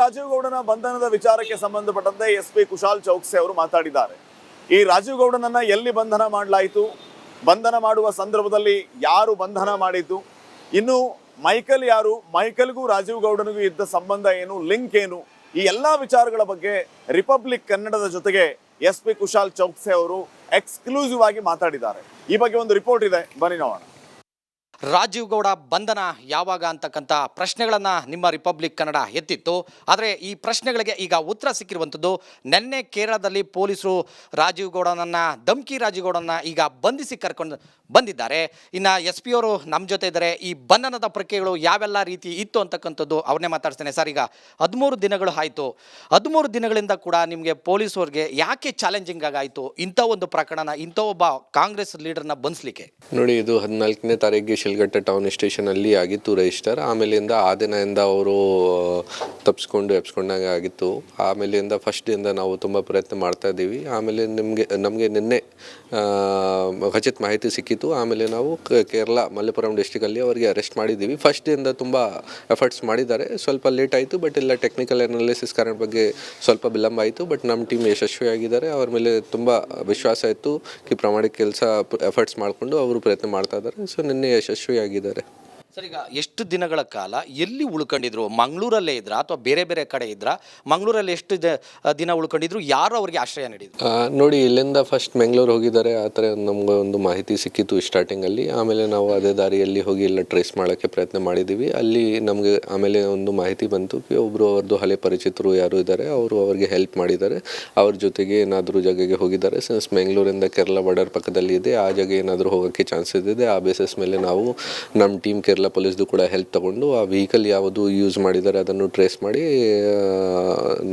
ರಾಜೀವ್ ಗೌಡನ ಬಂಧನದ ವಿಚಾರಕ್ಕೆ ಸಂಬಂಧಪಟ್ಟಂತೆ ಎಸ್ಪಿ ಕುಶಾಲ್ ಚೌಕ್ಸೆ ಅವರು ಮಾತಾಡಿದ್ದಾರೆ. ಈ ರಾಜೀವ್ ಗೌಡನನ್ನ ಎಲ್ಲಿ ಬಂಧನ ಮಾಡಲಾಯಿತು, ಬಂಧನ ಮಾಡುವ ಸಂದರ್ಭದಲ್ಲಿ ಯಾರು ಬಂಧನ ಮಾಡಿದ್ದು, ಇನ್ನು ಮೈಕಲ್ ಯಾರು, ಮೈಕಲ್ಗೂ ರಾಜೀವ್ ಗೌಡನಿಗೂ ಇದ್ದ ಸಂಬಂಧ ಏನು, ಲಿಂಕ್ ಏನು, ಈ ಎಲ್ಲಾ ವಿಚಾರಗಳ ಬಗ್ಗೆ ರಿಪಬ್ಲಿಕ್ ಕನ್ನಡದ ಜೊತೆಗೆ ಎಸ್ಪಿ ಕುಶಾಲ್ ಚೌಕ್ಸೆ ಅವರು ಎಕ್ಸ್ಕ್ಲೂಸಿವ್ ಆಗಿ ಮಾತಾಡಿದ್ದಾರೆ. ಈ ಬಗ್ಗೆ ಒಂದು ರಿಪೋರ್ಟ್ ಇದೆ, ಬನ್ನಿ ನೋಡೋಣ. ರಾಜೀವ್ ಗೌಡ ಬಂಧನ ಯಾವಾಗ ಅಂತಕ್ಕಂಥ ಪ್ರಶ್ನೆಗಳನ್ನು ನಿಮ್ಮ ರಿಪಬ್ಲಿಕ್ ಕನ್ನಡ ಎತ್ತಿತ್ತು. ಆದರೆ ಈ ಪ್ರಶ್ನೆಗಳಿಗೆ ಈಗ ಉತ್ತರ ಸಿಕ್ಕಿರುವಂಥದ್ದು. ನಿನ್ನೆ ಕೇರಳದಲ್ಲಿ ಪೊಲೀಸರು ರಾಜೀವ್ ಗೌಡನನ್ನು, ಧಮ್ಕಿ ರಾಜೀವ್ ಗೌಡನ ಈಗ ಬಂಧಿಸಿ ಕರ್ಕೊಂಡು ಬಂದಿದ್ದಾರೆ. ಇನ್ನು ಎಸ್ ಪಿ ಅವರು ನಮ್ಮ ಜೊತೆ ಇದ್ದಾರೆ. ಈ ಬಂಧನದ ಪ್ರಕ್ರಿಯೆಗಳು ಯಾವೆಲ್ಲ ರೀತಿ ಇತ್ತು ಅಂತಕ್ಕಂಥದ್ದು ಅವ್ರನ್ನೇ ಮಾತಾಡ್ತೇನೆ. ಸರ್, ಈಗ 13 ದಿನಗಳು ಆಯಿತು. 13 ದಿನಗಳಿಂದ ಕೂಡ ನಿಮಗೆ ಪೊಲೀಸವ್ರಿಗೆ ಯಾಕೆ ಚಾಲೆಂಜಿಂಗ್ ಆಗಾಯಿತು ಇಂಥ ಒಂದು ಪ್ರಕರಣನ, ಇಂಥ ಒಬ್ಬ ಕಾಂಗ್ರೆಸ್ ಲೀಡರ್ನ ಬಂಧಿಸಲಿಕ್ಕೆ? ನೋಡಿ, ಇದು 14ನೇ ತಾರೀಕಿಗೆ ಶಿಲ್ಘಟ್ಟ ಟೌನ್ ಸ್ಟೇಷನಲ್ಲಿ ಆಗಿತ್ತು ರಿಜಿಸ್ಟರ್. ಆಮೇಲಿಂದ ಆ ದಿನದಿಂದ ಅವರು ಎಪ್ಸ್ಕೊಂಡಾಗ ಆಗಿತ್ತು. ಆಮೇಲಿಂದ ಫಸ್ಟ್ ದಿಂದ ನಾವು ತುಂಬ ಪ್ರಯತ್ನ ಮಾಡ್ತಾ ಇದ್ದೀವಿ. ಆಮೇಲೆ ನಮಗೆ ನಿನ್ನೆ ಖಚಿತ ಮಾಹಿತಿ ಸಿಕ್ಕಿತ್ತು. ಆಮೇಲೆ ನಾವು ಕೇರಳ ಮಲಪ್ಪುರಂ ಡಿಸ್ಟಿಕಲ್ಲಿ ಅವರಿಗೆ ಅರೆಸ್ಟ್ ಮಾಡಿದ್ದೀವಿ. ಫಸ್ಟ್ ದಿಂದ ತುಂಬ ಎಫರ್ಟ್ಸ್ ಮಾಡಿದ್ದಾರೆ. ಸ್ವಲ್ಪ ಲೇಟ್ ಆಯಿತು, ಬಟ್ ಎಲ್ಲ ಟೆಕ್ನಿಕಲ್ ಅನಾಲಿಸಿಸ್ ಕಾರಣ ಬಗ್ಗೆ ಸ್ವಲ್ಪ ವಿಳಂಬ ಆಯಿತು. ಬಟ್ ನಮ್ಮ ಟೀಮ್ ಯಶಸ್ವಿಯಾಗಿದ್ದಾರೆ. ಅವ್ರ ಮೇಲೆ ತುಂಬ ವಿಶ್ವಾಸ ಇತ್ತು ಪ್ರಾಮಾಣಿಕ ಕೆಲಸ ಎಫರ್ಟ್ಸ್ ಮಾಡಿಕೊಂಡು ಅವರು ಪ್ರಯತ್ನ ಮಾಡ್ತಾ ಇದ್ದಾರೆ. ಸೊ ನಿನ್ನೆ ಯಶಸ್ವಿಯಾಗಿದ್ದಾರೆ. ಸರ್, ಈಗ ಎಷ್ಟು ದಿನಗಳ ಕಾಲ ಎಲ್ಲಿ ಉಳ್ಕೊಂಡಿದ್ರು? ಮಂಗಳೂರಲ್ಲೇ ಇದ್ರಾ ಅಥವಾ ಬೇರೆ ಬೇರೆ ಕಡೆ ಇದ್ರಾ? ಮಂಗಳೂರಲ್ಲಿ ಎಷ್ಟು ದಿನ ಉಳ್ಕೊಂಡಿದ್ರು? ಯಾರು ಅವರಿಗೆ ಆಶ್ರಯ ನೀಡಿದ್ರು? ನೋಡಿ, ಇಲ್ಲಿಂದ ಫಸ್ಟ್ ಮಂಗಳೂರು ಹೋಗಿದ್ದಾರೆ. ಆ ಥರ ನಮ್ಗೆ ಒಂದು ಮಾಹಿತಿ ಸಿಕ್ಕಿತ್ತು ಸ್ಟಾರ್ಟಿಂಗಲ್ಲಿ. ಆಮೇಲೆ ನಾವು ಅದೇ ದಾರಿಯಲ್ಲಿ ಹೋಗಿ ಎಲ್ಲ ಟ್ರೇಸ್ ಮಾಡೋಕ್ಕೆ ಪ್ರಯತ್ನ ಮಾಡಿದ್ದೀವಿ. ಅಲ್ಲಿ ನಮಗೆ ಆಮೇಲೆ ಒಂದು ಮಾಹಿತಿ ಬಂತು, ಒಬ್ಬರು ಅವ್ರದ್ದು ಹಳೆ ಪರಿಚಿತರು ಯಾರು ಇದ್ದಾರೆ, ಅವರು ಅವ್ರಿಗೆ ಹೆಲ್ಪ್ ಮಾಡಿದ್ದಾರೆ. ಅವ್ರ ಜೊತೆಗೆ ಏನಾದರೂ ಜಾಗಗೆ ಹೋಗಿದ್ದಾರೆ. ಸಿನ್ಸ್ ಮಂಗಳೂರಿಂದ ಕೇರಳ ಬಾರ್ಡರ್ ಪಕ್ಕದಲ್ಲಿ ಇದೆ, ಆ ಜಾಗ ಏನಾದರೂ ಹೋಗೋಕ್ಕೆ ಚಾನ್ಸಸ್ ಇದೆ. ಆ ಬೇಸಿಸ್ ಮೇಲೆ ನಾವು ನಮ್ಮ ಟೀಮ್ ಕೇರಳ ಪೊಲೀಸ್ದು ಕೂಡ ಹೆಲ್ಪ್ ತಗೊಂಡು ಆ ವೆಹಿಕಲ್ ಯಾವುದು ಯೂಸ್ ಮಾಡಿದ್ದಾರೆ ಅದನ್ನು ಟ್ರೇಸ್ ಮಾಡಿ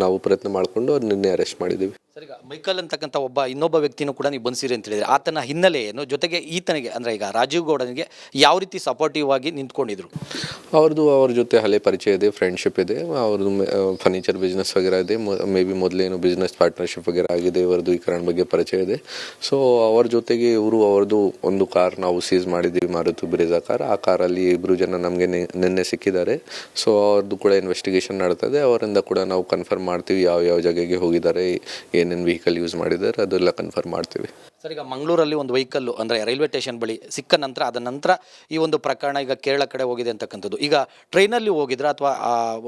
ನಾವು ಪ್ರಯತ್ನ ಮಾಡಿಕೊಂಡು ಅವ್ರು ನಿನ್ನೆ ಅರೆಸ್ಟ್ ಮಾಡಿದ್ದೀವಿ. ಸರ್, ಈಗ ಮೈಕಲ್ ಅಂತಕ್ಕಂಥ ಇನ್ನೊಬ್ಬ ವ್ಯಕ್ತಿನೂ ಕೂಡ ನೀವು ಬಂದಿರಿ ಅಂತ ಹೇಳಿದ್ರೆ, ಆತನ ಹಿನ್ನೆಲೆ ಏನು? ಜೊತೆಗೆ ಈತನಿಗೆ ಅಂದರೆ ಈಗ ರಾಜೀವ್ ಗೌಡನಿಗೆ ಯಾವ ರೀತಿ ಸಪೋರ್ಟಿವ್ ಆಗಿ ನಿಂತ್ಕೊಂಡಿದ್ರು? ಅವ್ರ ಜೊತೆ ಹಳೆ ಪರಿಚಯ ಇದೆ, ಫ್ರೆಂಡ್ಶಿಪ್ ಇದೆ. ಅವ್ರದ್ದು ಫರ್ನಿಚರ್ ಬಿಸ್ನೆಸ್ ವಗೇರಾ ಇದೆ. ಮೇ ಬಿ ಮೊದಲೇನು ಬಿಸ್ನೆಸ್ ಪಾರ್ಟ್ನರ್ಶಿಪ್ ವಗೇರಾ ಆಗಿದೆ. ಇವರದ್ದು ಈ ಕಾರಣ ಬಗ್ಗೆ ಪರಿಚಯ ಇದೆ. ಸೊ ಅವ್ರ ಜೊತೆಗೆ ಅವ್ರದ್ದು ಒಂದು ಕಾರ್ ನಾವು ಸೀಸ್ ಮಾಡಿದ್ದೀವಿ, ಮಾರುತಿ ಬ್ರೆಜಾ ಕಾರ್. ಆ ಕಾರಲ್ಲಿ 2 ಜನ ನಮಗೆ ನಿನ್ನೆ ಸಿಕ್ಕಿದ್ದಾರೆ. ಸೊ ಅವ್ರದ್ದು ಕೂಡ ಇನ್ವೆಸ್ಟಿಗೇಷನ್ ನಡ್ತದೆ. ಅವರಿಂದ ಕೂಡ ನಾವು ಕನ್ಫರ್ಮ್ ಮಾಡ್ತೀವಿ ಯಾವ ಜಾಗಗೆ ಹೋಗಿದ್ದಾರೆ, ಏನೇನು ವೆಹಿಕಲ್ ಯೂಸ್ ಮಾಡಿದ್ದಾರೆ, ಅದೆಲ್ಲ ಕನ್ಫರ್ಮ್ ಮಾಡ್ತೀವಿ. ಸರ್, ಈಗ ಮಂಗಳೂರಲ್ಲಿ ಒಂದು ವೆಹಿಕಲ್ಲು ಅಂದರೆ ರೈಲ್ವೆ ಸ್ಟೇಷನ್ ಬಳಿ ಸಿಕ್ಕ ನಂತರ ಅದ ನಂತರ ಈ ಒಂದು ಪ್ರಕರಣ ಈಗ ಕೇರಳ ಕಡೆ ಹೋಗಿದೆ ಅಂತಕ್ಕಂಥದ್ದು. ಈಗ ಟ್ರೈನಲ್ಲಿ ಹೋಗಿದ್ರೆ ಅಥವಾ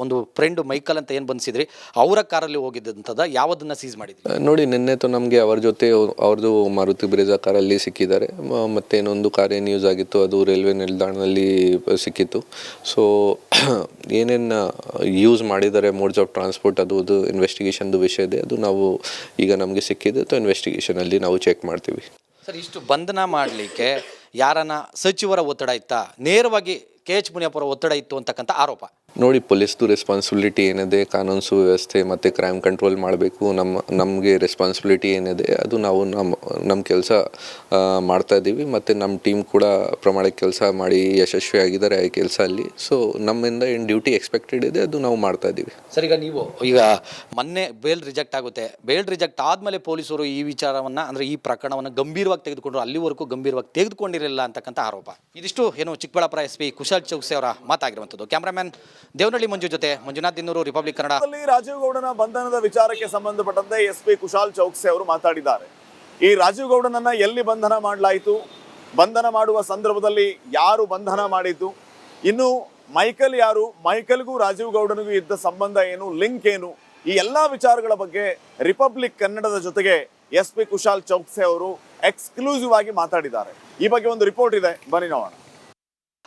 ಒಂದು ಫ್ರೆಂಡ್ ಮೈಕಲ್ ಅಂತ ಏನು ಬಂದಿಸಿದ್ರಿ ಅವರ ಕಾರಲ್ಲಿ ಹೋಗಿದ್ದಂಥದ್ದು ಯಾವುದನ್ನು ಸೀಸ್ ಮಾಡಿದ್ರಿ? ನೋಡಿ, ನಿನ್ನೆತು ನಮಗೆ ಅವ್ರ ಜೊತೆ ಅವ್ರದ್ದು ಮಾರುತಿ ಬ್ರೆಜಾ ಕಾರಲ್ಲಿ ಸಿಕ್ಕಿದ್ದಾರೆ. ಮತ್ತೆ ಇನ್ನೊಂದು ಕಾರ್ ಏನು ಯೂಸ್ ಆಗಿತ್ತು ಅದು ರೈಲ್ವೆ ನಿಲ್ದಾಣದಲ್ಲಿ ಸಿಕ್ಕಿತ್ತು. ಸೊ ಏನೇನು ಯೂಸ್ ಮಾಡಿದ್ದಾರೆ ಮೋಡ್ಸ್ ಆಫ್ ಟ್ರಾನ್ಸ್ಪೋರ್ಟ್ ಅದು ಇನ್ವೆಸ್ಟಿಗೇಷನ್ದು ವಿಷಯ ಇದೆ. ಅದು ನಾವು ಈಗ ನಮಗೆ ಸಿಕ್ಕಿದೆ. ಇನ್ವೆಸ್ಟಿಗೇಷನಲ್ಲಿ ನಾವು ಚೆಕ್ ಮಾಡ್ತೀವಿ. ಸರ್, ಇಷ್ಟು ಬಂಧನ ಮಾಡಲಿಕ್ಕೆ ಯಾರನ್ನ ಸಚಿವರ ಒತ್ತಡ ಇತ್ತಾ, ನೇರವಾಗಿ KH ಮುನಿಯಪ್ಪರ ಒತ್ತಡ ಇತ್ತು ಅಂತಕ್ಕಂಥ ಆರೋಪ? ನೋಡಿ, ಪೊಲೀಸ್ದು ರೆಸ್ಪಾನ್ಸಿಬಿಲಿಟಿ ಏನಿದೆ, ಕಾನೂನು ಸುವ್ಯವಸ್ಥೆ ಮತ್ತು ಕ್ರೈಮ್ ಕಂಟ್ರೋಲ್ ಮಾಡಬೇಕು. ನಮಗೆ ರೆಸ್ಪಾನ್ಸಿಬಿಲಿಟಿ ಏನಿದೆ ಅದು ನಾವು ನಮ್ಮ ಕೆಲಸ ಮಾಡ್ತಾ ಇದ್ದೀವಿ. ಮತ್ತು ನಮ್ಮ ಟೀಮ್ ಕೂಡ ಪ್ರಾಮಾಣಿಕ ಕೆಲಸ ಮಾಡಿ ಯಶಸ್ವಿಯಾಗಿದ್ದಾರೆ ಆ ಕೆಲಸ ಅಲ್ಲಿ. ಸೊ ನಮ್ಮಿಂದ ಏನು ಡ್ಯೂಟಿ ಎಕ್ಸ್ಪೆಕ್ಟೆಡ್ ಇದೆ ಅದು ನಾವು ಮಾಡ್ತಾ ಇದ್ದೀವಿ. ಸರ್, ಈಗ ಮೊನ್ನೆ ಬೇಲ್ ರಿಜೆಕ್ಟ್ ಆಗುತ್ತೆ. ಬೇಲ್ ರಿಜೆಕ್ಟ್ ಆದಮೇಲೆ ಪೊಲೀಸರು ಈ ವಿಚಾರವನ್ನು ಅಂದರೆ ಈ ಪ್ರಕರಣವನ್ನು ಗಂಭೀರವಾಗಿ ತೆಗೆದುಕೊಂಡ್ರು, ಅಲ್ಲಿವರೆಗೂ ಗಂಭೀರವಾಗಿ ತೆಗೆದುಕೊಂಡಿರಲಿಲ್ಲ ಅಂತಕ್ಕಂಥ ಆರೋಪ. ಇದಿಷ್ಟು ಏನು ಚಿಕ್ಕಬಳ್ಳಾಪುರ SP ಕುಶಾಲ್ ಚೌಕ್ಸೆ ಅವರ ಮಾತಾಗಿರುವಂಥದ್ದು. ಕ್ಯಾಮ್ರಾಮನ್ ದೇವನಹಳ್ಳಿ ಮಂಜು ಜೊತೆ ಮಂಜುನಾಥ್ ದಿನ್ನೂರು, ರಿಪಬ್ಲಿಕ್ ಕನ್ನಡ. ರಾಜೀವ್ ಗೌಡನ ಬಂಧನದ ವಿಚಾರಕ್ಕೆ ಸಂಬಂಧಪಟ್ಟಂತೆ ಎಸ್ಪಿ ಕುಶಾಲ್ ಚೌಕ್ಸೆ ಅವರು ಮಾತಾಡಿದ್ದಾರೆ. ಈ ರಾಜೀವ್ ಗೌಡನನ್ನ ಎಲ್ಲಿ ಬಂಧನ ಮಾಡಲಾಯಿತು, ಬಂಧನ ಮಾಡುವ ಸಂದರ್ಭದಲ್ಲಿ ಯಾರು ಬಂಧನ ಮಾಡಿದ್ದು, ಇನ್ನು ಮೈಕಲ್ ಯಾರು, ಮೈಕಲ್ಗೂ ರಾಜೀವ್ ಗೌಡನಿಗೂ ಇದ್ದ ಸಂಬಂಧ ಏನು, ಲಿಂಕ್ ಏನು, ಈ ಎಲ್ಲಾ ವಿಚಾರಗಳ ಬಗ್ಗೆ ರಿಪಬ್ಲಿಕ್ ಕನ್ನಡದ ಜೊತೆಗೆ ಎಸ್ಪಿ ಕುಶಾಲ್ ಚೌಕ್ಸೆ ಅವರು ಎಕ್ಸ್ಕ್ಲೂಸಿವ್ ಆಗಿ ಮಾತಾಡಿದ್ದಾರೆ. ಈ ಬಗ್ಗೆ ಒಂದು ರಿಪೋರ್ಟ್ ಇದೆ, ಬನ್ನಿ ನೋಡೋಣ.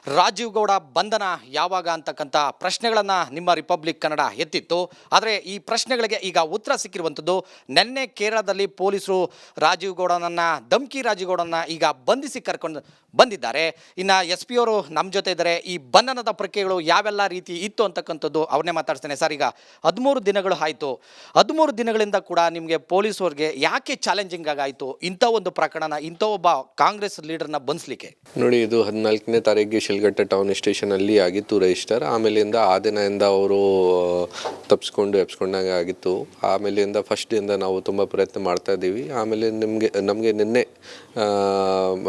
ರಾಜೀವ್ ಗೌಡ ಬಂಧನ ಯಾವಾಗ ಅಂತಕ್ಕಂಥ ಪ್ರಶ್ನೆಗಳನ್ನು ನಿಮ್ಮ ರಿಪಬ್ಲಿಕ್ ಕನ್ನಡ ಎತ್ತಿತ್ತು. ಆದರೆ ಈ ಪ್ರಶ್ನೆಗಳಿಗೆ ಈಗ ಉತ್ತರ ಸಿಕ್ಕಿರುವಂಥದ್ದು. ನಿನ್ನೆ ಕೇರಳದಲ್ಲಿ ಪೊಲೀಸರು ರಾಜೀವ್ ಗೌಡನನ್ನು, ಧಮ್ಕಿ ರಾಜೀವ್ ಗೌಡನ ಈಗ ಬಂಧಿಸಿ ಕರ್ಕೊಂಡು ಬಂದಿದ್ದಾರೆ. ಇನ್ನು SP ಅವರು ನಮ್ಮ ಜೊತೆ ಇದ್ದಾರೆ. ಈ ಬಂಧನದ ಪ್ರಕ್ರಿಯೆಗಳು ಯಾವೆಲ್ಲ ರೀತಿ ಇತ್ತು ಅಂತಕ್ಕಂಥದ್ದು ಅವ್ರನ್ನೇ ಮಾತಾಡ್ತೇನೆ. ಸರ್, ಈಗ 13 ದಿನಗಳು ಆಯಿತು. 13 ದಿನಗಳಿಂದ ಕೂಡ ನಿಮಗೆ ಪೊಲೀಸವ್ರಿಗೆ ಯಾಕೆ ಚಾಲೆಂಜಿಂಗ್ ಆಗಾಯಿತು ಇಂಥ ಒಂದು ಪ್ರಕರಣನ, ಇಂಥ ಒಬ್ಬ ಕಾಂಗ್ರೆಸ್ ಲೀಡರ್ನ ಬಂಧಿಸಲಿಕ್ಕೆ? ನೋಡಿ, ಇದು 14ನೇ ತಾರೀಕಿಗೆ ಶಿಲ್ಘಟ್ಟ ಟೌನ್ ಸ್ಟೇಷನಲ್ಲಿ ಆಗಿತ್ತು ರಿಜಿಸ್ಟರ್. ಆಮೇಲಿಂದ ಆ ದಿನದಿಂದ ಅವರು ಎಪ್ಸ್ಕೊಂಡಾಗ ಆಗಿತ್ತು. ಆಮೇಲಿಂದ ಫಸ್ಟ್ ಡೇಯಿಂದ ನಾವು ತುಂಬ ಪ್ರಯತ್ನ ಮಾಡ್ತಾ ಇದ್ದೀವಿ. ಆಮೇಲೆ ನಮಗೆ ನಿನ್ನೆ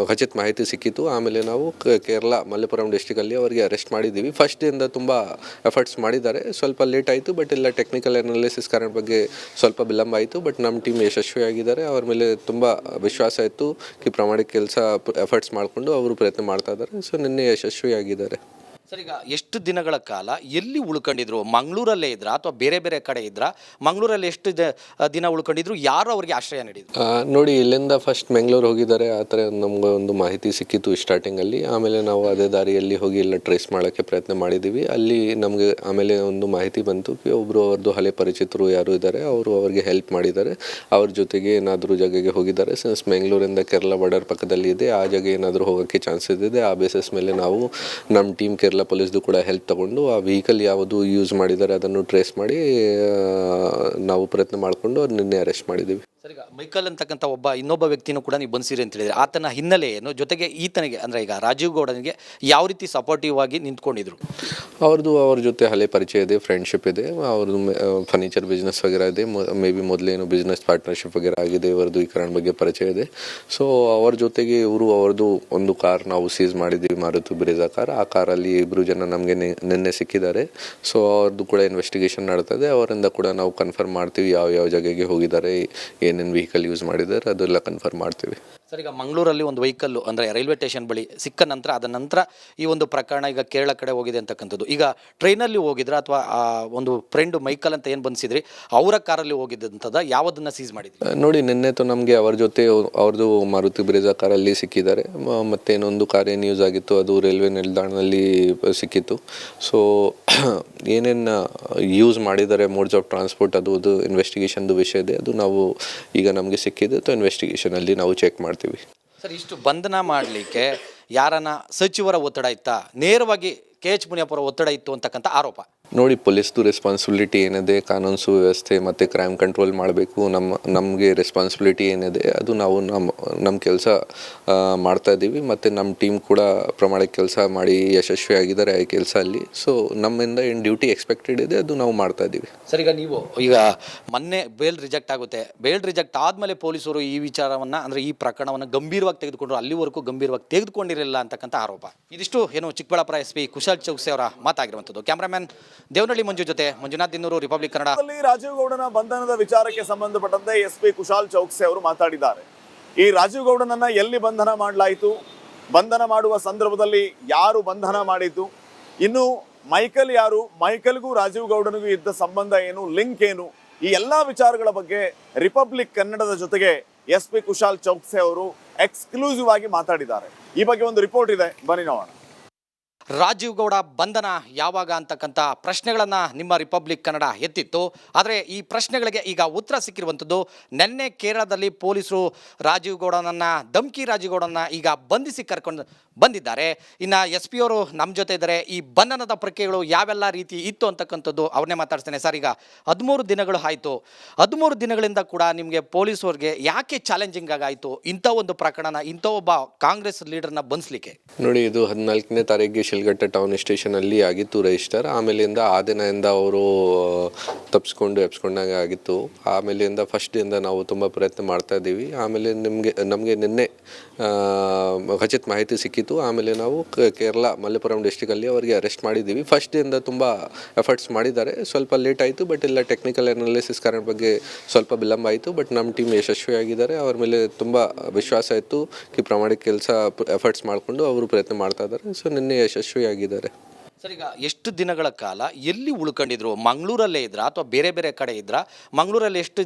ಖಚಿತ ಮಾಹಿತಿ ಸಿಕ್ಕಿತ್ತು. ಆಮೇಲೆ ನಾವು ಕೇರಳ ಮಲಪ್ಪುರಂ ಡಿಸ್ಟಿಕಲ್ಲಿ ಅವರಿಗೆ ಅರೆಸ್ಟ್ ಮಾಡಿದ್ದೀವಿ. ಫಸ್ಟ್ ಡೇಯಿಂದ ತುಂಬ ಎಫರ್ಟ್ಸ್ ಮಾಡಿದ್ದಾರೆ. ಸ್ವಲ್ಪ ಲೇಟ್ ಆಯಿತು, ಬಟ್ ಎಲ್ಲ ಟೆಕ್ನಿಕಲ್ ಅನಾಲಿಸಿಸ್ ಕಾರಣ ಬಗ್ಗೆ ಸ್ವಲ್ಪ ವಿಳಂಬ ಆಯಿತು. ಬಟ್ ನಮ್ಮ ಟೀಮ್ ಯಶಸ್ವಿಯಾಗಿದ್ದಾರೆ. ಅವ್ರ ಮೇಲೆ ತುಂಬ ವಿಶ್ವಾಸ ಇತ್ತು ಪ್ರಾಮಾಣಿಕ ಕೆಲಸ ಎಫರ್ಟ್ಸ್ ಮಾಡಿಕೊಂಡು ಅವರು ಪ್ರಯತ್ನ ಮಾಡ್ತಾ ಇದ್ದಾರೆ. ಸೊ ನಿನ್ನೆ ಯಶಸ್ವಿಯಾಗಿದ್ದಾರೆ. ಸರ್, ಈಗ ಎಷ್ಟು ದಿನಗಳ ಕಾಲ ಎಲ್ಲಿ ಉಳ್ಕೊಂಡಿದ್ರು? ಮಂಗಳೂರಲ್ಲೇ ಇದ್ರ ಅಥವಾ ಬೇರೆ ಬೇರೆ ಕಡೆ ಇದ್ರ? ಮಂಗಳೂರಲ್ಲಿ ಎಷ್ಟು ದಿನ ಉಳ್ಕೊಂಡಿದ್ರು? ಯಾರು ಅವರಿಗೆ ಆಶ್ರಯ ನೀಡಿದ್ರು? ನೋಡಿ, ಇಲ್ಲಿಂದ ಫಸ್ಟ್ ಬೆಂಗಳೂರು ಹೋಗಿದ್ದಾರೆ. ಆ ಥರ ನಮ್ಗೆ ಒಂದು ಮಾಹಿತಿ ಸಿಕ್ಕಿತ್ತು ಸ್ಟಾರ್ಟಿಂಗಲ್ಲಿ. ಆಮೇಲೆ ನಾವು ಅದೇ ದಾರಿಯಲ್ಲಿ ಹೋಗಿ ಎಲ್ಲ ಟ್ರೇಸ್ ಮಾಡೋಕ್ಕೆ ಪ್ರಯತ್ನ ಮಾಡಿದ್ದೀವಿ. ಅಲ್ಲಿ ನಮಗೆ ಆಮೇಲೆ ಒಂದು ಮಾಹಿತಿ ಬಂತು, ಒಬ್ಬರು ಅವ್ರದ್ದು ಹಳೆ ಪರಿಚಿತರು ಯಾರು ಇದ್ದಾರೆ, ಅವರು ಅವ್ರಿಗೆ ಹೆಲ್ಪ್ ಮಾಡಿದ್ದಾರೆ. ಅವ್ರ ಜೊತೆಗೆ ಏನಾದರೂ ಜಾಗಕ್ಕೆ ಹೋಗಿದ್ದಾರೆ. ಸಿನ್ಸ್ ಬೆಂಗಳೂರಿಂದ ಕೇರಳ ಬಾರ್ಡರ್ ಪಕ್ಕದಲ್ಲಿ ಇದೆ, ಆ ಜಾಗ ಏನಾದರೂ ಹೋಗೋಕ್ಕೆ ಚಾನ್ಸಸ್ ಇದೆ. ಆ ಬೇಸಿಸ್ ಮೇಲೆ ನಾವು ನಮ್ಮ ಟೀಮ್ ಕೇರಳ ಪೊಲೀಸ್ದು ಕೂಡ ಹೆಲ್ಪ್ ತಗೊಂಡು ಆ ವೆಹಿಕಲ್ ಯಾವುದು ಯೂಸ್ ಮಾಡಿದ್ದಾರೆ ಅದನ್ನು ಟ್ರೇಸ್ ಮಾಡಿ ನಾವು ಪ್ರಯತ್ನ ಮಾಡಿಕೊಂಡು ಅವ್ರು ನಿನ್ನೆ ಅರೆಸ್ಟ್ ಮಾಡಿದ್ದೀವಿ. ಸರ್, ಈಗ ಮೈಕಲ್ ಅಂತಕ್ಕಂಥ ಇನ್ನೊಬ್ಬ ವ್ಯಕ್ತಿನೂ ಕೂಡ ನೀವು ಬಂದಿರಿ ಅಂತ ಹೇಳಿದ್ರೆ, ಆತನ ಹಿನ್ನೆಲೆ ಏನು? ಜೊತೆಗೆ ಈತನಿಗೆ ಅಂದರೆ ಈಗ ರಾಜೀವ್ ಗೌಡನಿಗೆ ಯಾವ ರೀತಿ ಸಪೋರ್ಟಿವ್ ಆಗಿ ನಿಂತ್ಕೊಂಡಿದ್ರು? ಅವ್ರ ಜೊತೆ ಹಳೆ ಪರಿಚಯ ಇದೆ, ಫ್ರೆಂಡ್ಶಿಪ್ ಇದೆ. ಅವ್ರದ್ದು ಫರ್ನಿಚರ್ ಬಿಸ್ನೆಸ್ ವಗೇರ ಇದೆ. ಮೇ ಬಿ ಮೊದಲೇನು ಬಿಸ್ನೆಸ್ ಪಾರ್ಟ್ನರ್ಶಿಪ್ ವಗೇರ ಆಗಿದೆ. ಇವರದ್ದು ಈ ಕಾರಣ ಬಗ್ಗೆ ಪರಿಚಯ ಇದೆ. ಸೊ ಅವ್ರ ಜೊತೆಗೆ ಅವ್ರದ್ದು ಒಂದು ಕಾರ್ ನಾವು ಸೀಸ್ ಮಾಡಿದ್ದೀವಿ, ಮಾರುತಿ ಬ್ರೇಜಾ ಕಾರ್. ಆ ಕಾರಲ್ಲಿ ಇಬ್ಬರು ಜನ ನಮಗೆ ನಿನ್ನೆ ಸಿಕ್ಕಿದ್ದಾರೆ. ಸೊ ಅವ್ರದ್ದು ಕೂಡ ಇನ್ವೆಸ್ಟಿಗೇಷನ್ ನಡ್ತದೆ. ಅವರಿಂದ ಕೂಡ ನಾವು ಕನ್ಫರ್ಮ್ ಮಾಡ್ತೀವಿ ಯಾವ ಜಾಗಕ್ಕೆ ಹೋಗಿದ್ದಾರೆ, ಏನೇನು ವೆಹಿಕಲ್ ಯೂಸ್ ಮಾಡಿದ್ದಾರೆ ಅದೆಲ್ಲ ಕನ್ಫರ್ಮ್ ಮಾಡ್ತೀವಿ. ಸರ್, ಈಗ ಮಂಗಳೂರಲ್ಲಿ ಒಂದು ವೆಹಿಕಲ್ಲು ಅಂದರೆ ರೈಲ್ವೆ ಸ್ಟೇಷನ್ ಬಳಿ ಸಿಕ್ಕ ನಂತರ ಅದ ನಂತರ ಈ ಒಂದು ಪ್ರಕರಣ ಈಗ ಕೇರಳ ಕಡೆ ಹೋಗಿದೆ ಅಂತಕ್ಕಂಥದ್ದು. ಈಗ ಟ್ರೈನಲ್ಲಿ ಹೋಗಿದ್ರ ಅಥವಾ ಒಂದು ಫ್ರೆಂಡು ಮೈಕಲ್ ಅಂತ ಏನು ಬಂದಿಸಿದ್ರಿ ಅವರ ಕಾರಲ್ಲಿ ಹೋಗಿದ್ದಂಥದ್ದು ಯಾವುದನ್ನು ಸೀಸ್ ಮಾಡಿದ್ರಿ? ನೋಡಿ, ನಿನ್ನೆತು ನಮಗೆ ಅವ್ರ ಜೊತೆ ಅವ್ರದ್ದು ಮಾರುತಿ ಬ್ರೇಜಾ ಕಾರಲ್ಲಿ ಸಿಕ್ಕಿದ್ದಾರೆ. ಮತ್ತೇನೊಂದು ಕಾರ್ ಏನು ಯೂಸ್ ಆಗಿತ್ತು ಅದು ರೈಲ್ವೆ ನಿಲ್ದಾಣದಲ್ಲಿ ಸಿಕ್ಕಿತ್ತು. ಸೊ ಏನೇನು ಯೂಸ್ ಮಾಡಿದ್ದಾರೆ ಮೋಡ್ಸ್ ಆಫ್ ಟ್ರಾನ್ಸ್ಪೋರ್ಟ್ ಅದು ಇನ್ವೆಸ್ಟಿಗೇಷನ್ದು ವಿಷಯ ಇದೆ. ಅದು ನಾವು ಈಗ ನಮಗೆ ಸಿಕ್ಕಿದೆ. ಇನ್ವೆಸ್ಟಿಗೇಷನಲ್ಲಿ ನಾವು ಚೆಕ್ ಮಾಡ್ತೀವಿ. ಸರ್, ಇಷ್ಟು ಬಂಧನ ಮಾಡಲಿಕ್ಕೆ ಯಾರನ್ನ ಸಚಿವರ ಒತ್ತಡ ಇತ್ತಾ, ನೇರವಾಗಿ KH ಮುನಿಯಪ್ಪರ ಒತ್ತಡ ಇತ್ತು ಅಂತಕ್ಕಂಥ ಆರೋಪ? ನೋಡಿ, ಪೊಲೀಸ್ದು ರೆಸ್ಪಾನ್ಸಿಬಿಲಿಟಿ ಏನಿದೆ, ಕಾನೂನು ಸುವ್ಯವಸ್ಥೆ ಮತ್ತು ಕ್ರೈಮ್ ಕಂಟ್ರೋಲ್ ಮಾಡಬೇಕು. ನಮಗೆ ರೆಸ್ಪಾನ್ಸಿಬಿಲಿಟಿ ಏನಿದೆ ಅದು ನಾವು ನಮ್ಮ ಕೆಲಸ ಮಾಡ್ತಾ ಇದ್ದೀವಿ. ಮತ್ತು ನಮ್ಮ ಟೀಮ್ ಕೂಡ ಪ್ರಾಮಾಣಿಕ ಕೆಲಸ ಮಾಡಿ ಯಶಸ್ವಿಯಾಗಿದ್ದಾರೆ ಆ ಕೆಲಸ ಅಲ್ಲಿ. ಸೊ ನಮ್ಮಿಂದ ಏನು ಡ್ಯೂಟಿ ಎಕ್ಸ್ಪೆಕ್ಟೆಡ್ ಇದೆ ಅದು ನಾವು ಮಾಡ್ತಾ ಇದ್ದೀವಿ. ಸರ್, ಈಗ ಮೊನ್ನೆ ಬೇಲ್ ರಿಜೆಕ್ಟ್ ಆಗುತ್ತೆ. ಬೇಲ್ ರಿಜೆಕ್ಟ್ ಆದಮೇಲೆ ಪೊಲೀಸರು ಈ ವಿಚಾರವನ್ನು ಅಂದರೆ ಈ ಪ್ರಕರಣವನ್ನು ಗಂಭೀರವಾಗಿ ತೆಗೆದುಕೊಂಡ್ರು, ಅಲ್ಲಿವರೆಗೂ ಗಂಭೀರವಾಗಿ ತೆಗೆದುಕೊಂಡಿರಲಿಲ್ಲ ಅಂತಕ್ಕಂಥ ಆರೋಪ. ಇದಿಷ್ಟು ಏನು ಚಿಕ್ಕಬಳ್ಳಾಪುರ SP ಕುಶಾಲ್ ಚೌಕ್ಸಿ ಅವರ ಮಾತಾಗಿರುವಂಥದ್ದು. ಕ್ಯಾಮ್ರಾಮನ್ ದೇವನಹಳ್ಳಿ ಮಂಜು ಜೊತೆ ಮಂಜುನಾಥ್ ದಿನ್ನೂರು, ರಿಪಬ್ಲಿಕ್ ಕನ್ನಡ. ರಾಜೀವ್ ಗೌಡನ ಬಂಧನದ ವಿಚಾರಕ್ಕೆ ಸಂಬಂಧಪಟ್ಟಂತೆ SP ಕುಶಾಲ್ ಚೌಕ್ಸಿ ಅವರು ಮಾತಾಡಿದ್ದಾರೆ. ಈ ರಾಜೀವ್ ಗೌಡನನ್ನ ಎಲ್ಲಿ ಬಂಧನ ಮಾಡಲಾಯಿತು, ಬಂಧನ ಮಾಡುವ ಸಂದರ್ಭದಲ್ಲಿ ಯಾರು ಬಂಧನ ಮಾಡಿದ್ದು, ಇನ್ನು ಮೈಕಲ್ ಯಾರು, ಮೈಕಲ್ಗೂ ರಾಜೀವ್ ಗೌಡನಿಗೂ ಇದ್ದ ಸಂಬಂಧ ಏನು, ಲಿಂಕ್ ಏನು, ಈ ಎಲ್ಲಾ ವಿಚಾರಗಳ ಬಗ್ಗೆ ರಿಪಬ್ಲಿಕ್ ಕನ್ನಡದ ಜೊತೆಗೆ SP ಕುಶಾಲ್ ಚೌಕ್ಸಿ ಅವರು ಎಕ್ಸ್ಕ್ಲೂಸಿವ್ ಆಗಿ ಮಾತಾಡಿದ್ದಾರೆ. ಈ ಬಗ್ಗೆ ಒಂದು ರಿಪೋರ್ಟ್ ಇದೆ, ಬನ್ನಿ ನೋಡೋಣ. ರಾಜೀವ್ ಗೌಡ ಬಂಧನ ಯಾವಾಗ ಅಂತಕ್ಕಂಥ ಪ್ರಶ್ನೆಗಳನ್ನು ನಿಮ್ಮ ರಿಪಬ್ಲಿಕ್ ಕನ್ನಡ ಎತ್ತಿತ್ತು. ಆದರೆ ಈ ಪ್ರಶ್ನೆಗಳಿಗೆ ಈಗ ಉತ್ತರ ಸಿಕ್ಕಿರುವಂಥದ್ದು. ನಿನ್ನೆ ಕೇರಳದಲ್ಲಿ ಪೊಲೀಸರು ರಾಜೀವ್ ಗೌಡನನ್ನ ಈಗ ಬಂಧಿಸಿ ಕರ್ಕೊಂಡು ಬಂದಿದ್ದಾರೆ. ಇನ್ನು SP ಅವರು ನಮ್ಮ ಜೊತೆ ಇದ್ದಾರೆ. ಈ ಬಂಧನದ ಪ್ರಕ್ರಿಯೆಗಳು ಯಾವೆಲ್ಲ ರೀತಿ ಇತ್ತು ಅಂತಕ್ಕಂಥದ್ದು ಅವ್ರನ್ನೇ ಮಾತಾಡ್ತೇನೆ. ಸರ್, ಈಗ 13 ದಿನಗಳು ಆಯಿತು. 13 ದಿನಗಳಿಂದ ಕೂಡ ನಿಮಗೆ ಪೊಲೀಸವ್ರಿಗೆ ಯಾಕೆ ಚಾಲೆಂಜಿಂಗ್ ಆಗಾಯಿತು ಇಂಥ ಒಂದು ಪ್ರಕರಣ, ಇಂಥ ಒಬ್ಬ ಕಾಂಗ್ರೆಸ್ ಲೀಡರ್ನ ಬಂಧಿಸಲಿಕ್ಕೆ? ನೋಡಿ, ಇದು 14ನೇ ತಾರೀಕಿಗೆ ಶಿಲ್ಘಟ್ಟ ಟೌನ್ ಸ್ಟೇಷನಲ್ಲಿ ಆಗಿತ್ತು ರಿಜಿಸ್ಟರ್. ಆಮೇಲಿಂದ ಆ ದಿನದಿಂದ ಅವರು ಎಪ್ಸ್ಕೊಂಡಾಗ ಆಗಿತ್ತು. ಆಮೇಲಿಂದ ಫಸ್ಟ್ ಡೇಯಿಂದ ನಾವು ತುಂಬ ಪ್ರಯತ್ನ ಮಾಡ್ತಾ ಇದ್ದೀವಿ. ಆಮೇಲೆ ನಮಗೆ ನಿನ್ನೆ ಖಚಿತ ಮಾಹಿತಿ ಸಿಕ್ಕಿತ್ತು. ಆಮೇಲೆ ನಾವು ಕೇರಳ ಮಲಪ್ಪುರಂ ಡಿಸ್ಟಿಕಲ್ಲಿ ಅವರಿಗೆ ಅರೆಸ್ಟ್ ಮಾಡಿದ್ದೀವಿ. ಫಸ್ಟ್ ಡೇಯಿಂದ ತುಂಬ ಎಫರ್ಟ್ಸ್ ಮಾಡಿದ್ದಾರೆ. ಸ್ವಲ್ಪ ಲೇಟ್ ಆಯಿತು, ಬಟ್ ಎಲ್ಲ ಟೆಕ್ನಿಕಲ್ ಅನಾಲಿಸಿಸ್ ಕಾರಣ ಬಗ್ಗೆ ಸ್ವಲ್ಪ ವಿಳಂಬ ಆಯಿತು. ಬಟ್ ನಮ್ಮ ಟೀಮ್ ಯಶಸ್ವಿಯಾಗಿದ್ದಾರೆ. ಅವ್ರ ಮೇಲೆ ತುಂಬ ವಿಶ್ವಾಸ ಇತ್ತು ಪ್ರಾಮಾಣಿಕ ಕೆಲಸ ಎಫರ್ಟ್ಸ್ ಮಾಡಿಕೊಂಡು ಅವರು ಪ್ರಯತ್ನ ಮಾಡ್ತಾ ಇದ್ದಾರೆ. ಸೊ ನಿನ್ನೆ ಯಶಸ್ವಿಯಾಗಿದ್ದಾರೆ. ಸರ್, ಈಗ ಎಷ್ಟು ದಿನಗಳ ಕಾಲ ಎಲ್ಲಿ ಉಳ್ಕೊಂಡಿದ್ರು? ಮಂಗಳೂರಲ್ಲೇ ಇದ್ರ ಅಥವಾ ಬೇರೆ ಬೇರೆ ಕಡೆ ಇದ್ರ? ಮಂಗಳೂರಲ್ಲಿ ಎಷ್ಟು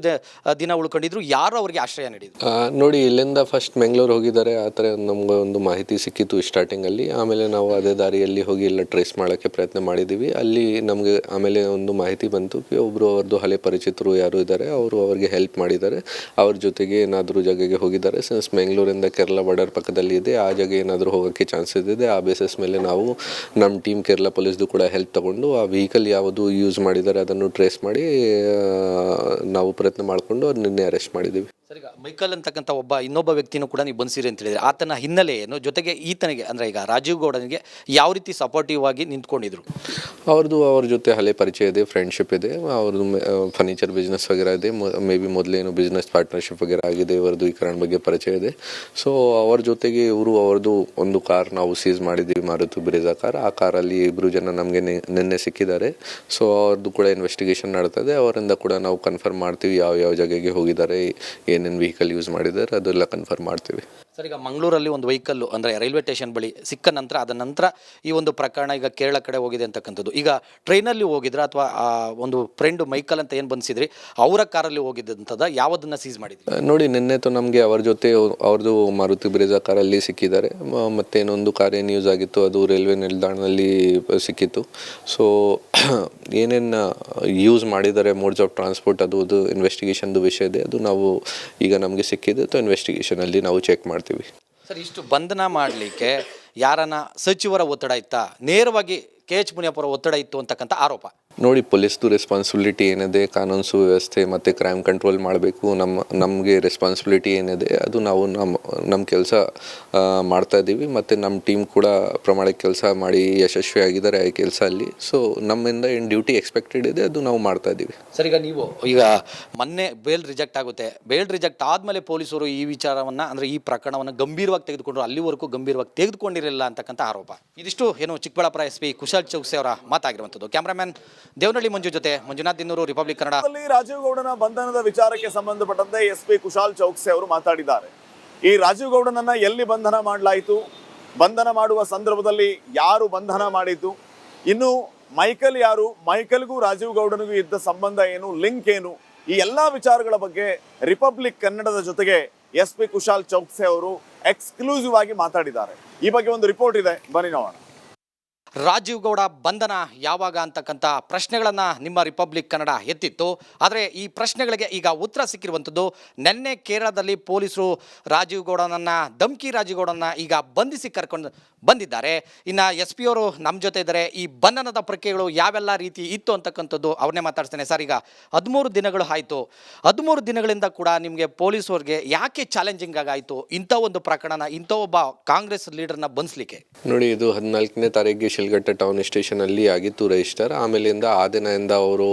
ದಿನ ಉಳ್ಕೊಂಡಿದ್ರು? ಯಾರು ಅವರಿಗೆ ಆಶ್ರಯ ನೀಡಿದ್ರು? ನೋಡಿ, ಇಲ್ಲಿಂದ ಫಸ್ಟ್ ಬೆಂಗಳೂರು ಹೋಗಿದ್ದಾರೆ. ಆ ಥರ ನಮ್ಗೆ ಒಂದು ಮಾಹಿತಿ ಸಿಕ್ಕಿತ್ತು ಸ್ಟಾರ್ಟಿಂಗಲ್ಲಿ. ಆಮೇಲೆ ನಾವು ಅದೇ ದಾರಿಯಲ್ಲಿ ಹೋಗಿ ಎಲ್ಲ ಟ್ರೇಸ್ ಮಾಡೋಕ್ಕೆ ಪ್ರಯತ್ನ ಮಾಡಿದ್ದೀವಿ. ಅಲ್ಲಿ ನಮಗೆ ಆಮೇಲೆ ಒಂದು ಮಾಹಿತಿ ಬಂತು, ಒಬ್ಬರು ಅವ್ರದ್ದು ಹಳೆ ಪರಿಚಿತರು ಯಾರು ಇದ್ದಾರೆ, ಅವರು ಅವ್ರಿಗೆ ಹೆಲ್ಪ್ ಮಾಡಿದ್ದಾರೆ. ಅವ್ರ ಜೊತೆಗೆ ಏನಾದರೂ ಜಾಗಕ್ಕೆ ಹೋಗಿದ್ದಾರೆ. ಸಿನ್ಸ್ ಬೆಂಗಳೂರಿಂದ ಕೇರಳ ಬಾರ್ಡರ್ ಪಕ್ಕದಲ್ಲಿ ಇದೆ, ಆ ಜಾಗ ಏನಾದರೂ ಹೋಗೋಕ್ಕೆ ಚಾನ್ಸಸ್ ಇದೆ. ಆ ಬೇಸಿಸ್ ಮೇಲೆ ನಾವು ನಮ್ಮ ಟೀಮ್ ಕೇರಳ ಪೊಲೀಸ್ದು ಕೂಡ ಹೆಲ್ಪ್ ತಗೊಂಡು ಆ ವೆಹಿಕಲ್ ಯಾವುದು ಯೂಸ್ ಮಾಡಿದ್ದಾರೆ ಅದನ್ನು ಟ್ರೇಸ್ ಮಾಡಿ ನಾವು ಪ್ರಯತ್ನ ಮಾಡಿಕೊಂಡು ಅವ್ರು ನಿನ್ನೆ ಅರೆಸ್ಟ್ ಮಾಡಿದ್ದೀವಿ. ಸರ್, ಈಗ ಮೈಕಲ್ ಅಂತಕ್ಕಂಥ ಇನ್ನೊಬ್ಬ ವ್ಯಕ್ತಿನೂ ಕೂಡ ನೀವು ಬಂದಿರಿ ಅಂತ ಹೇಳಿದ್ರೆ ಆತನ ಹಿನ್ನೆಲೆ ಏನು, ಜೊತೆಗೆ ಈತನಿಗೆ ಅಂದರೆ ಈಗ ರಾಜೀವ್ ಗೌಡನಿಗೆ ಯಾವ ರೀತಿ ಸಪೋರ್ಟಿವ್ ಆಗಿ ನಿಂತ್ಕೊಂಡಿದ್ರು? ಅವ್ರ ಜೊತೆ ಹಳೆ ಪರಿಚಯ ಇದೆ, ಫ್ರೆಂಡ್ಶಿಪ್ ಇದೆ, ಅವ್ರದ್ದು ಫರ್ನಿಚರ್ ಬಿಸ್ನೆಸ್ ವಗೇರ ಇದೆ, ಮೇ ಬಿ ಮೊದಲೇನು ಬಿಸ್ನೆಸ್ ಪಾರ್ಟ್ನರ್ಶಿಪ್ ವಗೇರ ಆಗಿದೆ, ಇವರದ್ದು ಈ ಕಾರಣ ಬಗ್ಗೆ ಪರಿಚಯ ಇದೆ. ಸೊ ಅವ್ರ ಜೊತೆಗೆ ಅವ್ರದ್ದು ಒಂದು ಕಾರ್ ನಾವು ಸೀಸ್ ಮಾಡಿದ್ದೀವಿ, ಮಾರುತಿ ಬ್ರೆಜಾ ಕಾರ್. ಆ ಕಾರಲ್ಲಿ ಇಬ್ಬರು ಜನ ನಮಗೆ ನಿನ್ನೆ ಸಿಕ್ಕಿದ್ದಾರೆ. ಸೊ ಅವ್ರದ್ದು ಕೂಡ ಇನ್ವೆಸ್ಟಿಗೇಷನ್ ನಡ್ತದೆ, ಅವರಿಂದ ಕೂಡ ನಾವು ಕನ್ಫರ್ಮ್ ಮಾಡ್ತೀವಿ ಯಾವ ಜಾಗಕ್ಕೆ ಹೋಗಿದ್ದಾರೆ, ಏನೇನು ವೆಹಿಕಲ್ ಯೂಸ್ ಮಾಡಿದ್ದಾರೆ ಅದೆಲ್ಲ ಕನ್ಫರ್ಮ್ ಮಾಡ್ತೀವಿ. ಸರ್, ಈಗ ಮಂಗಳೂರಲ್ಲಿ ಒಂದು ವೆಹಿಕಲ್ಲು ಅಂದರೆ ರೈಲ್ವೆ ಸ್ಟೇಷನ್ ಬಳಿ ಸಿಕ್ಕ ನಂತರ ಅದ ನಂತರ ಈ ಒಂದು ಪ್ರಕರಣ ಈಗ ಕೇರಳ ಕಡೆ ಹೋಗಿದೆ ಅಂತಕ್ಕಂಥದ್ದು. ಈಗ ಟ್ರೈನಲ್ಲಿ ಹೋಗಿದ್ರೆ ಅಥವಾ ಒಂದು ಫ್ರೆಂಡು ಮೈಕಲ್ ಅಂತ ಏನು ಬಂದಿಸಿದ್ರಿ ಅವರ ಕಾರಲ್ಲಿ ಹೋಗಿದ್ದಂಥದ್ದು ಯಾವುದನ್ನು ಸೀಸ್ ಮಾಡಿದ್ರಿ? ನೋಡಿ, ನಿನ್ನೆ ನಮಗೆ ಅವ್ರ ಜೊತೆ ಅವ್ರದ್ದು ಮಾರುತಿ ಬ್ರೆಜಾ ಕಾರಲ್ಲಿ ಸಿಕ್ಕಿದ್ದಾರೆ. ಮತ್ತೆ ಇನ್ನೊಂದು ಕಾರ್ ಏನು ಯೂಸ್ ಆಗಿತ್ತು ಅದು ರೈಲ್ವೆ ನಿಲ್ದಾಣದಲ್ಲಿ ಸಿಕ್ಕಿತ್ತು. ಸೊ ಏನೇನು ಯೂಸ್ ಮಾಡಿದ್ದಾರೆ ಮೋಡ್ಸ್ ಆಫ್ ಟ್ರಾನ್ಸ್ಪೋರ್ಟ್ ಅದು ಇನ್ವೆಸ್ಟಿಗೇಷನ್ದು ವಿಷಯ ಇದೆ. ಅದು ನಾವು ಈಗ ನಮಗೆ ಸಿಕ್ಕಿದೆ, ಅಥವಾ ಇನ್ವೆಸ್ಟಿಗೇಷನಲ್ಲಿ ನಾವು ಚೆಕ್ ಮಾಡ್ತೀವಿ. ಸರ್, ಇಷ್ಟು ಬಂಧನ ಮಾಡಲಿಕ್ಕೆ ಯಾರನ್ನ ಸಚಿವರ ಒತ್ತಡ ಇತ್ತಾ, ನೇರವಾಗಿ KH ಮುನಿಯಪ್ಪರ ಒತ್ತಡ ಇತ್ತು ಅಂತಕ್ಕಂಥ ಆರೋಪ? ನೋಡಿ, ಪೊಲೀಸ್ದು ರೆಸ್ಪಾನ್ಸಿಬಿಲಿಟಿ ಏನಿದೆ, ಕಾನೂನು ಸುವ್ಯವಸ್ಥೆ ಮತ್ತು ಕ್ರೈಮ್ ಕಂಟ್ರೋಲ್ ಮಾಡಬೇಕು. ನಮಗೆ ರೆಸ್ಪಾನ್ಸಿಬಿಲಿಟಿ ಏನಿದೆ ಅದು ನಾವು ನಮ್ಮ ಕೆಲಸ ಮಾಡ್ತಾ ಇದ್ದೀವಿ. ಮತ್ತು ನಮ್ಮ ಟೀಮ್ ಕೂಡ ಪ್ರಾಮಾಣಿಕ ಕೆಲಸ ಮಾಡಿ ಯಶಸ್ವಿಯಾಗಿದ್ದಾರೆ ಆ ಕೆಲಸ ಅಲ್ಲಿ. ಸೊ ನಮ್ಮಿಂದ ಏನು ಡ್ಯೂಟಿ ಎಕ್ಸ್ಪೆಕ್ಟೆಡ್ ಇದೆ ಅದು ನಾವು ಮಾಡ್ತಾ ಇದ್ದೀವಿ. ಸರ್, ಈಗ ಮೊನ್ನೆ ಬೇಲ್ ರಿಜೆಕ್ಟ್ ಆಗುತ್ತೆ, ಬೇಲ್ ರಿಜೆಕ್ಟ್ ಆದಮೇಲೆ ಪೊಲೀಸರು ಈ ವಿಚಾರವನ್ನು ಅಂದರೆ ಈ ಪ್ರಕರಣವನ್ನು ಗಂಭೀರವಾಗಿ ತೆಗೆದುಕೊಂಡ್ರು, ಅಲ್ಲಿವರೆಗೂ ಗಂಭೀರವಾಗಿ ತೆಗೆದುಕೊಂಡಿರಲಿಲ್ಲ ಅಂತಕ್ಕಂಥ ಆರೋಪ. ಇದಿಷ್ಟು ಏನು ಚಿಕ್ಕಬಳ್ಳಾಪುರ SP ಕುಶಾಲ್ ಚೌಕ್ಸಿ ಅವರ ಮಾತಾಗಿರುವಂಥದ್ದು. ಕ್ಯಾಮ್ರಾಮನ್ ದೇವನಹಳ್ಳಿ ಮಂಜು ಜೊತೆ ಮಂಜುನಾಥ್ ದಿನ್ನೂರು, ರಿಪಬ್ಲಿಕ್ ಕನ್ನಡ. ರಾಜೀವ್ ಗೌಡನ ಬಂಧನದ ವಿಚಾರಕ್ಕೆ ಸಂಬಂಧಪಟ್ಟಂತೆ SP ಕುಶಾಲ್ ಚೌಕ್ಸಿ ಅವರು ಮಾತಾಡಿದ್ದಾರೆ. ಈ ರಾಜೀವ್ ಗೌಡನನ್ನ ಎಲ್ಲಿ ಬಂಧನ ಮಾಡಲಾಯಿತು, ಬಂಧನ ಮಾಡುವ ಸಂದರ್ಭದಲ್ಲಿ ಯಾರು ಬಂಧನ ಮಾಡಿದ್ದು, ಇನ್ನು ಮೈಕಲ್ ಯಾರು, ಮೈಕಲ್ಗೂ ರಾಜೀವ್ ಗೌಡನಿಗೂ ಇದ್ದ ಸಂಬಂಧ ಏನು, ಲಿಂಕ್ ಏನು, ಈ ಎಲ್ಲಾ ವಿಚಾರಗಳ ಬಗ್ಗೆ ರಿಪಬ್ಲಿಕ್ ಕನ್ನಡದ ಜೊತೆಗೆ SP ಕುಶಾಲ್ ಚೌಕ್ಸಿ ಅವರು ಎಕ್ಸ್ಕ್ಲೂಸಿವ್ ಆಗಿ ಮಾತಾಡಿದ್ದಾರೆ. ಈ ಬಗ್ಗೆ ಒಂದು ರಿಪೋರ್ಟ್ ಇದೆ, ಬನ್ನಿ ನೋಡೋಣ. ರಾಜೀವ್ ಗೌಡ ಬಂಧನ ಯಾವಾಗ ಅಂತಕ್ಕಂಥ ಪ್ರಶ್ನೆಗಳನ್ನು ನಿಮ್ಮ ರಿಪಬ್ಲಿಕ್ ಕನ್ನಡ ಎತ್ತಿತ್ತು. ಆದರೆ ಈ ಪ್ರಶ್ನೆಗಳಿಗೆ ಈಗ ಉತ್ತರ ಸಿಕ್ಕಿರುವಂಥದ್ದು. ನಿನ್ನೆ ಕೇರಳದಲ್ಲಿ ಪೊಲೀಸರು ರಾಜೀವ್ ಗೌಡನನ್ನು ಈಗ ಬಂಧಿಸಿ ಕರ್ಕೊಂಡು ಬಂದಿದ್ದಾರೆ. ಇನ್ನು SP ಅವರು ನಮ್ಮ ಜೊತೆ ಇದ್ದಾರೆ. ಈ ಬಂಧನದ ಪ್ರಕ್ರಿಯೆಗಳು ಯಾವೆಲ್ಲ ರೀತಿ ಇತ್ತು ಅಂತಕ್ಕಂಥದ್ದು ಅವ್ರನ್ನೇ ಮಾತಾಡ್ತೇನೆ. ಸರ್, ಈಗ 13 ದಿನಗಳು ಆಯಿತು. 13 ದಿನಗಳಿಂದ ಕೂಡ ನಿಮಗೆ ಪೊಲೀಸವ್ರಿಗೆ ಯಾಕೆ ಚಾಲೆಂಜಿಂಗ್ ಆಗಾಯಿತು ಇಂಥ ಒಂದು ಪ್ರಕರಣ, ಇಂಥ ಒಬ್ಬ ಕಾಂಗ್ರೆಸ್ ಲೀಡರ್ನ ಬಂಧಿಸಲಿಕ್ಕೆ? ನೋಡಿ, ಇದು 14ನೇ ತಾರೀಕಿಗೆ ಶಿಲ್ಘಟ್ಟ ಟೌನ್ ಸ್ಟೇಷನಲ್ಲಿ ಆಗಿತ್ತು ರಿಜಿಸ್ಟರ್. ಆಮೇಲಿಂದ ಆ ದಿನದಿಂದ ಅವರು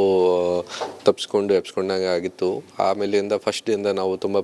ತಪ್ಪಿಸ್ಕೊಂಡಾಗ ಆಗಿತ್ತು. ಆಮೇಲಿಂದ ಫಸ್ಟ್ ದಿಂದ ನಾವು ತುಂಬ